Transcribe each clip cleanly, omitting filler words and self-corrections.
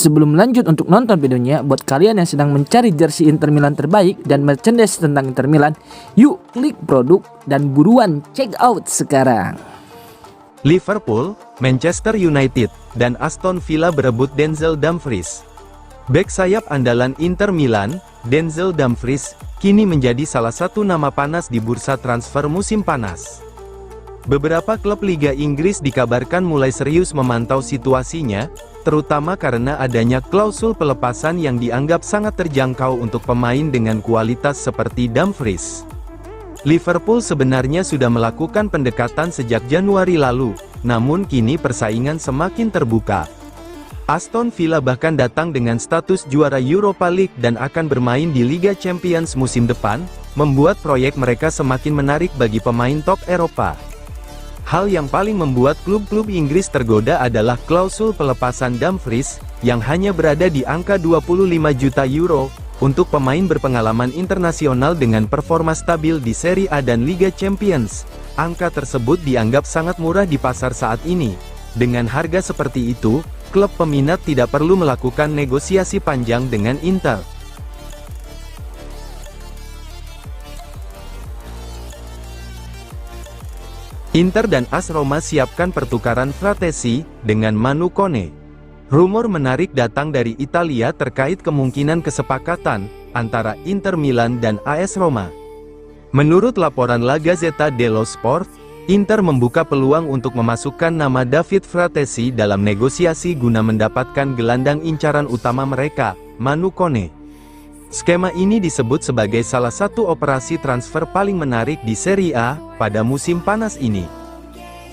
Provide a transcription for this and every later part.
Sebelum lanjut untuk nonton videonya, buat kalian yang sedang mencari jersey Inter Milan terbaik dan merchandise tentang Inter Milan, yuk klik produk dan buruan check out sekarang. Liverpool, Manchester United, dan Aston Villa berebut Denzel Dumfries. Bek sayap andalan Inter Milan, Denzel Dumfries, kini menjadi salah satu nama panas di bursa transfer musim panas. Beberapa klub Liga Inggris dikabarkan mulai serius memantau situasinya, terutama karena adanya klausul pelepasan yang dianggap sangat terjangkau untuk pemain dengan kualitas seperti Dumfries. Liverpool sebenarnya sudah melakukan pendekatan sejak Januari lalu, namun kini persaingan semakin terbuka. Aston Villa bahkan datang dengan status juara Europa League dan akan bermain di Liga Champions musim depan, membuat proyek mereka semakin menarik bagi pemain top Eropa. Hal yang paling membuat klub-klub Inggris tergoda adalah klausul pelepasan Dumfries, yang hanya berada di angka 25 juta euro, untuk pemain berpengalaman internasional dengan performa stabil di Serie A dan Liga Champions. Angka tersebut dianggap sangat murah di pasar saat ini. Dengan harga seperti itu, klub peminat tidak perlu melakukan negosiasi panjang dengan Inter. Inter dan AS Roma siapkan pertukaran Fratesi dengan Manu Kone. Rumor menarik datang dari Italia terkait kemungkinan kesepakatan antara Inter Milan dan AS Roma. Menurut laporan La Gazzetta dello Sport, Inter membuka peluang untuk memasukkan nama David Fratesi dalam negosiasi guna mendapatkan gelandang incaran utama mereka, Manu Kone. Skema ini disebut sebagai salah satu operasi transfer paling menarik di Serie A pada musim panas ini.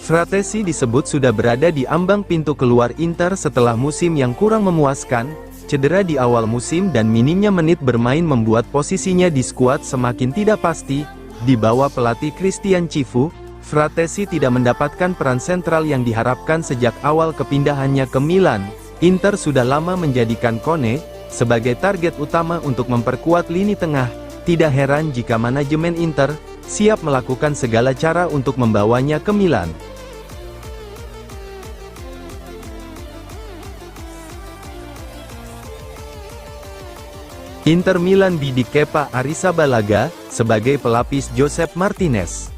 Fratesi disebut sudah berada di ambang pintu keluar Inter setelah musim yang kurang memuaskan, cedera di awal musim dan minimnya menit bermain membuat posisinya di skuad semakin tidak pasti. Di bawah pelatih Christian Cifu, Fratesi tidak mendapatkan peran sentral yang diharapkan sejak awal kepindahannya ke Milan. Inter sudah lama menjadikan Kone sebagai target utama untuk memperkuat lini tengah. Tidak heran jika manajemen Inter siap melakukan segala cara untuk membawanya ke Milan. Inter Milan bidik Kepa Arrizabalaga sebagai pelapis Josep Martinez.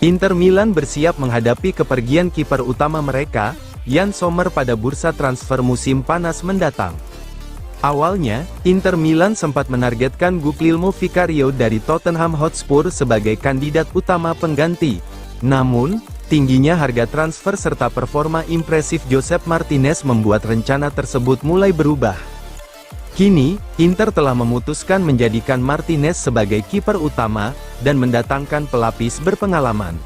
Inter Milan bersiap menghadapi kepergian kiper utama mereka, Yann Sommer, pada bursa transfer musim panas mendatang. Awalnya, Inter Milan sempat menargetkan Guglielmo Vicario dari Tottenham Hotspur sebagai kandidat utama pengganti. Namun, tingginya harga transfer serta performa impresif Josep Martinez membuat rencana tersebut mulai berubah. Kini, Inter telah memutuskan menjadikan Martinez sebagai kiper utama, dan mendatangkan pelapis berpengalaman.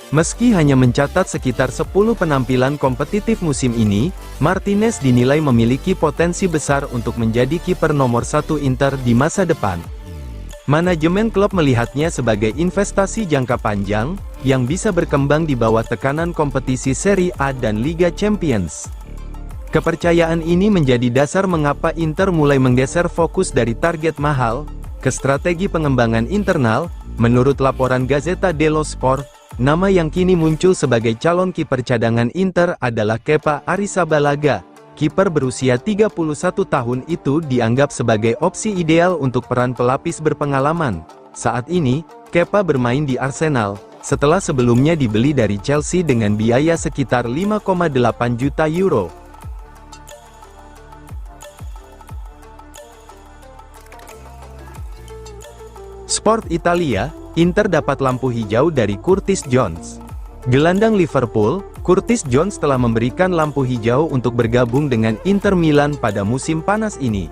Meski hanya mencatat sekitar 10 penampilan kompetitif musim ini, Martinez dinilai memiliki potensi besar untuk menjadi kiper nomor 1 Inter di masa depan. Manajemen klub melihatnya sebagai investasi jangka panjang, yang bisa berkembang di bawah tekanan kompetisi Serie A dan Liga Champions. Kepercayaan ini menjadi dasar mengapa Inter mulai menggeser fokus dari target mahal, ke strategi pengembangan internal. Menurut laporan Gazzetta dello Sport, nama yang kini muncul sebagai calon kiper cadangan Inter adalah Kepa Arrizabalaga. Kiper berusia 31 tahun itu dianggap sebagai opsi ideal untuk peran pelapis berpengalaman. Saat ini, Kepa bermain di Arsenal, setelah sebelumnya dibeli dari Chelsea dengan biaya sekitar 5,8 juta euro. Sport Italia, Inter dapat lampu hijau dari Curtis Jones. Gelandang Liverpool, Curtis Jones telah memberikan lampu hijau untuk bergabung dengan Inter Milan pada musim panas ini.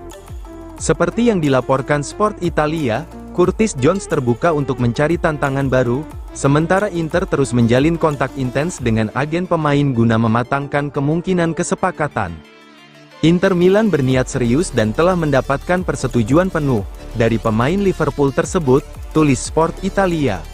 Seperti yang dilaporkan Sport Italia, Curtis Jones terbuka untuk mencari tantangan baru, sementara Inter terus menjalin kontak intens dengan agen pemain guna mematangkan kemungkinan kesepakatan. Inter Milan berniat serius dan telah mendapatkan persetujuan penuh dari pemain Liverpool tersebut, tulis Sport Italia.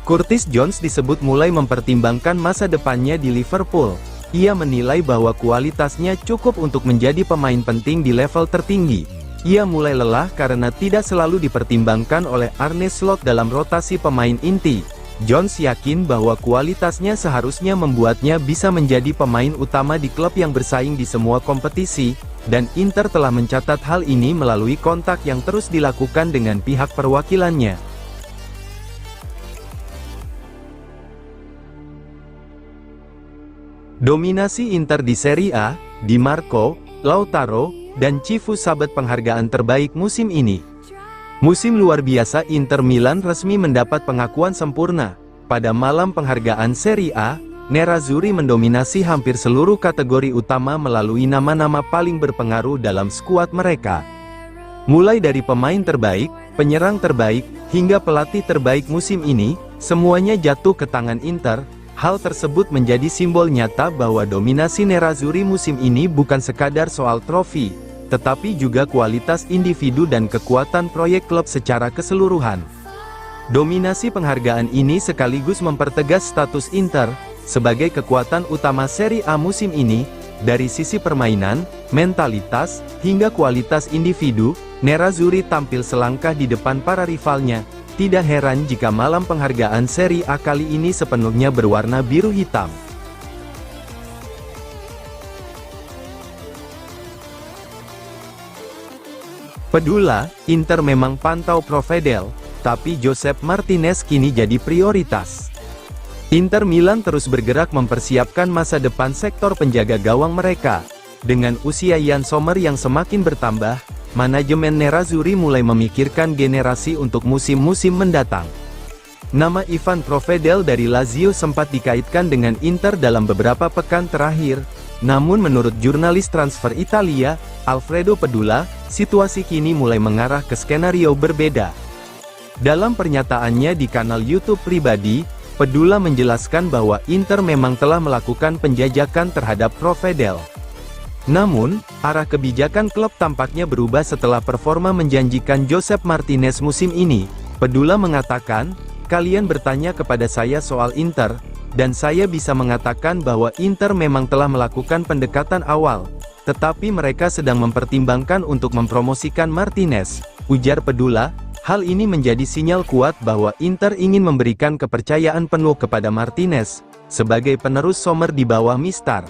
Curtis Jones disebut mulai mempertimbangkan masa depannya di Liverpool. Ia menilai bahwa kualitasnya cukup untuk menjadi pemain penting di level tertinggi. Ia mulai lelah karena tidak selalu dipertimbangkan oleh Arne Slot dalam rotasi pemain inti. Jones yakin bahwa kualitasnya seharusnya membuatnya bisa menjadi pemain utama di klub yang bersaing di semua kompetisi, dan Inter telah mencatat hal ini melalui kontak yang terus dilakukan dengan pihak perwakilannya. Dominasi Inter di Serie A, Di Marco, Lautaro, dan Chifu sabet penghargaan terbaik musim ini. Musim luar biasa Inter Milan resmi mendapat pengakuan sempurna. Pada malam penghargaan Serie A, Nerazzurri mendominasi hampir seluruh kategori utama melalui nama-nama paling berpengaruh dalam skuad mereka. Mulai dari pemain terbaik, penyerang terbaik, hingga pelatih terbaik musim ini, semuanya jatuh ke tangan Inter. Hal tersebut menjadi simbol nyata bahwa dominasi Nerazzurri musim ini bukan sekadar soal trofi, tetapi juga kualitas individu dan kekuatan proyek klub secara keseluruhan. Dominasi penghargaan ini sekaligus mempertegas status Inter sebagai kekuatan utama Serie A musim ini. Dari sisi permainan, mentalitas, hingga kualitas individu, Nerazzurri tampil selangkah di depan para rivalnya. Tidak heran jika malam penghargaan Serie A kali ini sepenuhnya berwarna biru hitam. Pedula, Inter memang pantau Provedel, tapi Josep Martinez kini jadi prioritas. Inter Milan terus bergerak mempersiapkan masa depan sektor penjaga gawang mereka. Dengan usia Yann Sommer yang semakin bertambah, manajemen Nerazzurri mulai memikirkan generasi untuk musim-musim mendatang. Nama Ivan Provedel dari Lazio sempat dikaitkan dengan Inter dalam beberapa pekan terakhir. Namun menurut jurnalis transfer Italia, Alfredo Pedula, situasi kini mulai mengarah ke skenario berbeda. Dalam pernyataannya di kanal YouTube pribadi, Pedula menjelaskan bahwa Inter memang telah melakukan penjajakan terhadap Provedel. Namun, arah kebijakan klub tampaknya berubah setelah performa menjanjikan Josep Martinez musim ini. Pedula mengatakan, "Kalian bertanya kepada saya soal Inter, dan saya bisa mengatakan bahwa Inter memang telah melakukan pendekatan awal, tetapi mereka sedang mempertimbangkan untuk mempromosikan Martinez," ujar Pedula. Hal ini menjadi sinyal kuat bahwa Inter ingin memberikan kepercayaan penuh kepada Martinez sebagai penerus Sommer di bawah Mistar.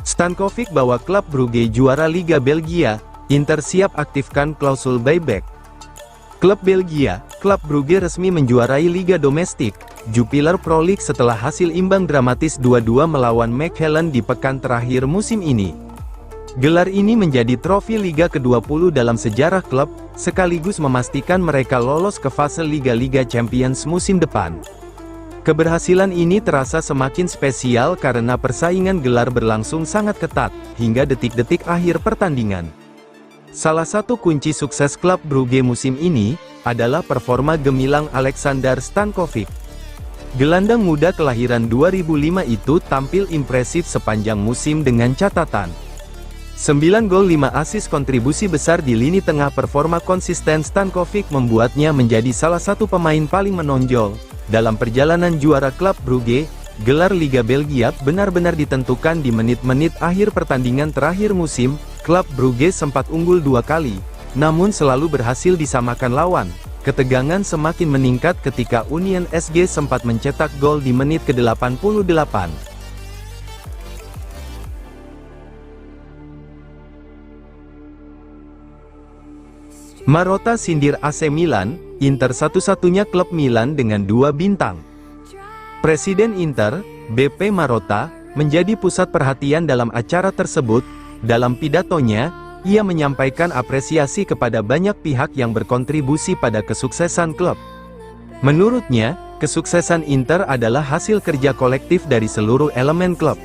Stankovic bawa klub Brugge juara Liga Belgia, Inter siap aktifkan klausul buyback. Klub Belgia, klub Brugge resmi menjuarai Liga Domestik, Jupiler Pro League setelah hasil imbang dramatis 2-2 melawan Mechelen di pekan terakhir musim ini. Gelar ini menjadi trofi Liga ke-20 dalam sejarah klub, sekaligus memastikan mereka lolos ke fase Liga-Liga Champions musim depan. Keberhasilan ini terasa semakin spesial karena persaingan gelar berlangsung sangat ketat, hingga detik-detik akhir pertandingan. Salah satu kunci sukses klub Brugge musim ini, adalah performa gemilang Aleksandar Stankovic. Gelandang muda kelahiran 2005 itu tampil impresif sepanjang musim dengan catatan 9 gol 5 assist. Kontribusi besar di lini tengah. Performa konsisten Stankovic membuatnya menjadi salah satu pemain paling menonjol dalam perjalanan juara klub Brugge. Gelar Liga Belgia benar-benar ditentukan di menit-menit akhir pertandingan terakhir musim. Klub Brugge sempat unggul 2 kali, namun selalu berhasil disamakan lawan. Ketegangan semakin meningkat ketika Union SG sempat mencetak gol di menit ke-88. Marotta sindir AC Milan, Inter satu-satunya klub Milan dengan 2 bintang. Presiden Inter, BP Marotta, menjadi pusat perhatian dalam acara tersebut. Dalam pidatonya, ia menyampaikan apresiasi kepada banyak pihak yang berkontribusi pada kesuksesan klub. Menurutnya, kesuksesan Inter adalah hasil kerja kolektif dari seluruh elemen klub.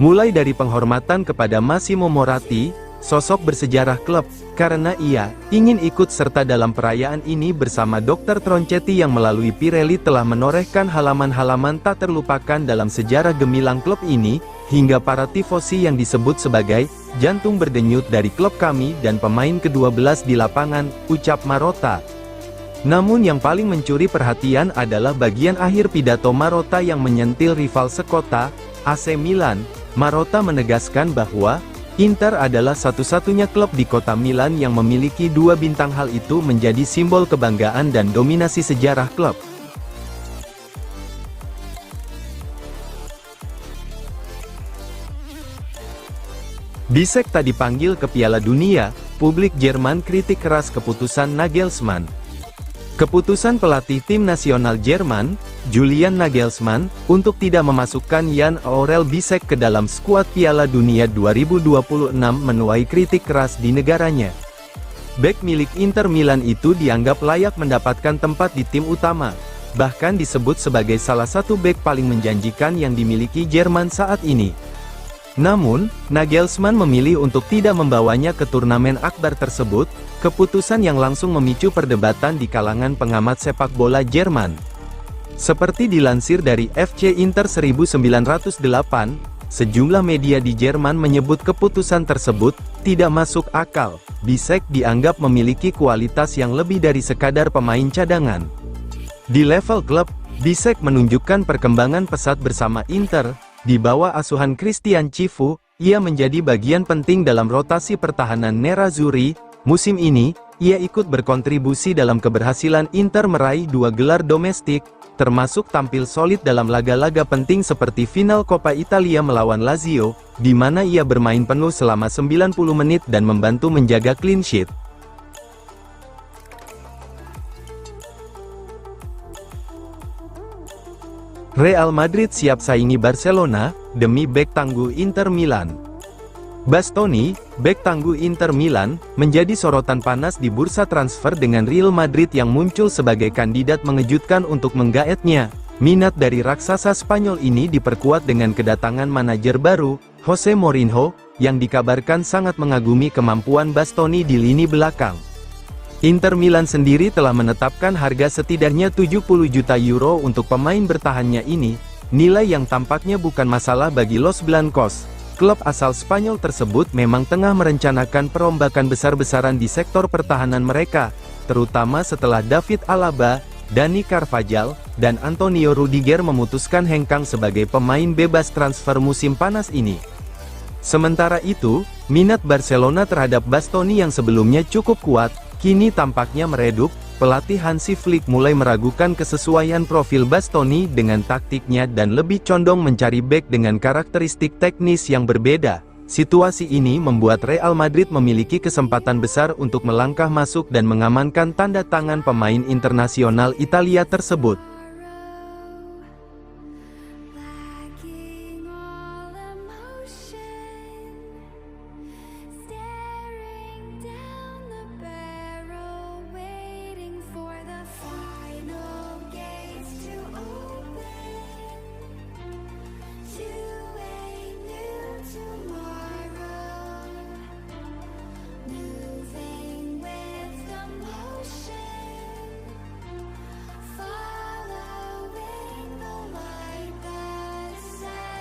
Mulai dari penghormatan kepada Massimo Moratti, sosok bersejarah klub, karena ia ingin ikut serta dalam perayaan ini bersama Dr. Tronchetti yang melalui Pirelli telah menorehkan halaman-halaman tak terlupakan dalam sejarah gemilang klub ini, hingga para tifosi yang disebut sebagai jantung berdenyut dari klub kami dan pemain ke-12 di lapangan, ucap Marotta. Namun yang paling mencuri perhatian adalah bagian akhir pidato Marotta yang menyentil rival sekota, AC Milan. Marotta menegaskan bahwa Inter adalah satu-satunya klub di kota Milan yang memiliki 2 bintang. Hal itu menjadi simbol kebanggaan dan dominasi sejarah klub. Bisek tak dipanggil ke Piala Dunia, publik Jerman kritik keras keputusan Nagelsmann. Keputusan pelatih tim nasional Jerman, Julian Nagelsmann, untuk tidak memasukkan Jan Aurel Bisek ke dalam skuad Piala Dunia 2026 menuai kritik keras di negaranya. Bek milik Inter Milan itu dianggap layak mendapatkan tempat di tim utama, bahkan disebut sebagai salah satu bek paling menjanjikan yang dimiliki Jerman saat ini. Namun, Nagelsmann memilih untuk tidak membawanya ke turnamen akbar tersebut, keputusan yang langsung memicu perdebatan di kalangan pengamat sepak bola Jerman. Seperti dilansir dari FC Inter 1908, sejumlah media di Jerman menyebut keputusan tersebut tidak masuk akal. Bisek dianggap memiliki kualitas yang lebih dari sekadar pemain cadangan. Di level klub, Bisek menunjukkan perkembangan pesat bersama Inter. Di bawah asuhan Christian Cifu, ia menjadi bagian penting dalam rotasi pertahanan Nerazzurri. Musim ini, ia ikut berkontribusi dalam keberhasilan Inter meraih 2 gelar domestik, termasuk tampil solid dalam laga-laga penting seperti final Coppa Italia melawan Lazio, di mana ia bermain penuh selama 90 menit dan membantu menjaga clean sheet. Real Madrid siap saingi Barcelona, demi bek tangguh Inter Milan. Bastoni, bek tangguh Inter Milan, menjadi sorotan panas di bursa transfer dengan Real Madrid yang muncul sebagai kandidat mengejutkan untuk menggaetnya. Minat dari raksasa Spanyol ini diperkuat dengan kedatangan manajer baru, Jose Mourinho, yang dikabarkan sangat mengagumi kemampuan Bastoni di lini belakang. Inter Milan sendiri telah menetapkan harga setidaknya 70 juta euro untuk pemain bertahannya ini, nilai yang tampaknya bukan masalah bagi Los Blancos. Klub asal Spanyol tersebut memang tengah merencanakan perombakan besar-besaran di sektor pertahanan mereka, terutama setelah David Alaba, Dani Carvajal, dan Antonio Rudiger memutuskan hengkang sebagai pemain bebas transfer musim panas ini. Sementara itu, minat Barcelona terhadap Bastoni yang sebelumnya cukup kuat, kini tampaknya meredup. Pelatih Hansi Flick mulai meragukan kesesuaian profil Bastoni dengan taktiknya dan lebih condong mencari bek dengan karakteristik teknis yang berbeda. Situasi ini membuat Real Madrid memiliki kesempatan besar untuk melangkah masuk dan mengamankan tanda tangan pemain internasional Italia tersebut.